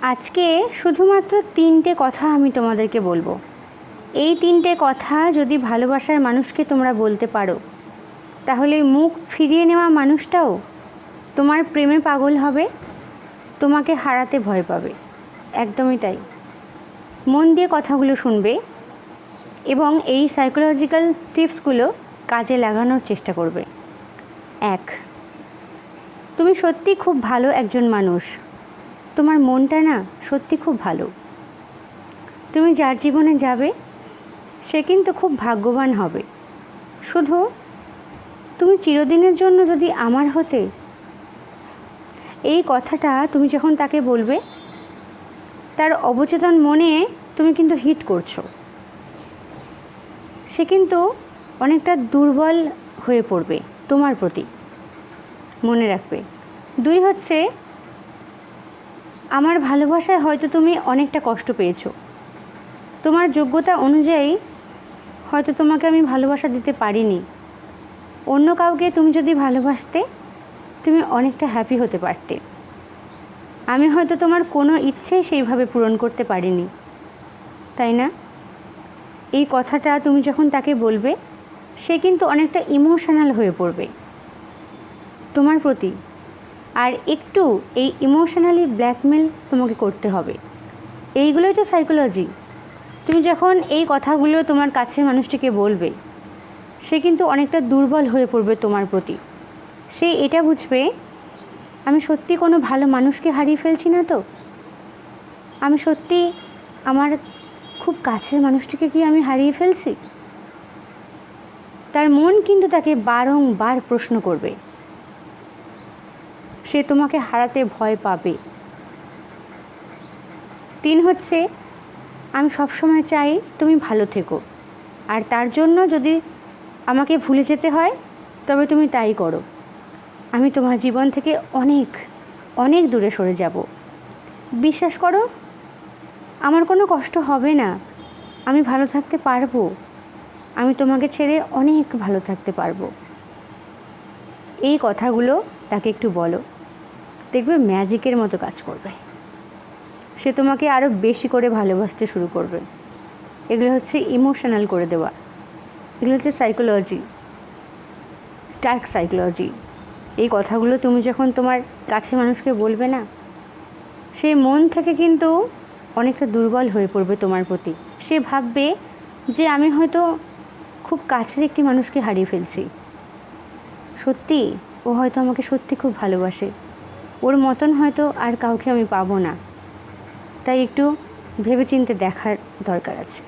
আজকে শুধুমাত্র 3টে কথা আমি তোমাদেরকে বলবো। এই 3টে কথা যদি ভালোবাসার মানুষকে তোমরা বলতে পারো, তাহলে মুখ ফিরিয়ে নেওয়া মানুষটাও তোমার প্রেমে পাগল হবে, তোমাকে হারাতে ভয় পাবে। একদমই তাই। মন দিয়ে কথাগুলো শুনবে এবং এই সাইকোলজিক্যাল টিপসগুলো কাজে লাগানোর চেষ্টা করবে। 1, তুমি সত্যি খুব ভালো একজন মানুষ। তোমার মনটা না সত্যি খুব ভালো। তুমি যার জীবনে যাবে সে কিন্তু খুব ভাগ্যবান হবে। শুধু তুমি চিরদিনের জন্য যদি আমার হতে, এই কথাটা তুমি যখন তাকে বলবে, তার অবচেতন মনে তুমি কিন্তু হিট করছো। সে কিন্তু অনেকটা দুর্বল হয়ে পড়বে তোমার প্রতি, মনে রাখবে। 2 হচ্ছে, আমার ভালোবাসায় হয়তো তুমি অনেকটা কষ্ট পেয়েছো। তোমার যোগ্যতা অনুযায়ী হয়তো তোমাকে আমি ভালোবাসা দিতে পারিনি। অন্য কাউকে তুমি যদি ভালোবাসতে, তুমি অনেকটা হ্যাপি হতে পারতে। আমি হয়তো তোমার কোনো ইচ্ছেই সেইভাবে পূরণ করতে পারিনি, তাই না? এই কথাটা তুমি যখন তাকে বলবে, সে কিন্তু অনেকটা ইমোশনাল হয়ে পড়বে তোমার প্রতি। আর একটু এই ইমোশনালি ব্ল্যাকমেল তোমাকে করতে হবে। এইগুলোই তো সাইকোলজি। তুমি যখন এই কথাগুলো তোমার কাছের মানুষটিকে বলবে, সে কিন্তু অনেকটা দুর্বল হয়ে পড়বে তোমার প্রতি। সে এটা বুঝবে, আমি সত্যি কোনো ভালো মানুষকে হারিয়ে ফেলছি না তো? আমি সত্যি আমার খুব কাছের মানুষটিকে কি আমি হারিয়ে ফেলছি? তার মন কিন্তু তাকে বারংবার প্রশ্ন করবে। সে তোমাকে হারাতে ভয় পাবে। 3 হচ্ছে, আমি সবসময় চাই তুমি ভালো থেকো, আর তার জন্য যদি আমাকে ভুলে যেতে হয় তবে তুমি তাই করো। আমি তোমার জীবন থেকে অনেক অনেক দূরে সরে যাব। বিশ্বাস করো, আমার কোনো কষ্ট হবে না। আমি ভালো থাকতে পারবো। আমি তোমাকে ছেড়ে অনেক ভালো থাকতে পারবো। এই কথাগুলো তাকে একটু বলো, দেখবে ম্যাজিকের মতো কাজ করবে। সে তোমাকে আরও বেশি করে ভালোবাসতে শুরু করবে। এগুলো হচ্ছে ইমোশনাল করে দেওয়া। এগুলো হচ্ছে সাইকোলজি, ডার্ক সাইকোলজি। এই কথাগুলো তুমি যখন তোমার কাছের মানুষকে বলবে না, সে মন থেকে কিন্তু অনেকটা দুর্বল হয়ে পড়বে তোমার প্রতি। সে ভাববে যে আমি হয়তো খুব কাছের একটি মানুষকে হারিয়ে ফেলছি। সত্যি ও হয়তো আমাকে সত্যি খুব ভালোবাসে। ওর মতন হয়তো আর কাউকে আমি পাবো না। তাই একটু ভেবেচিন্তে দেখার দরকার আছে।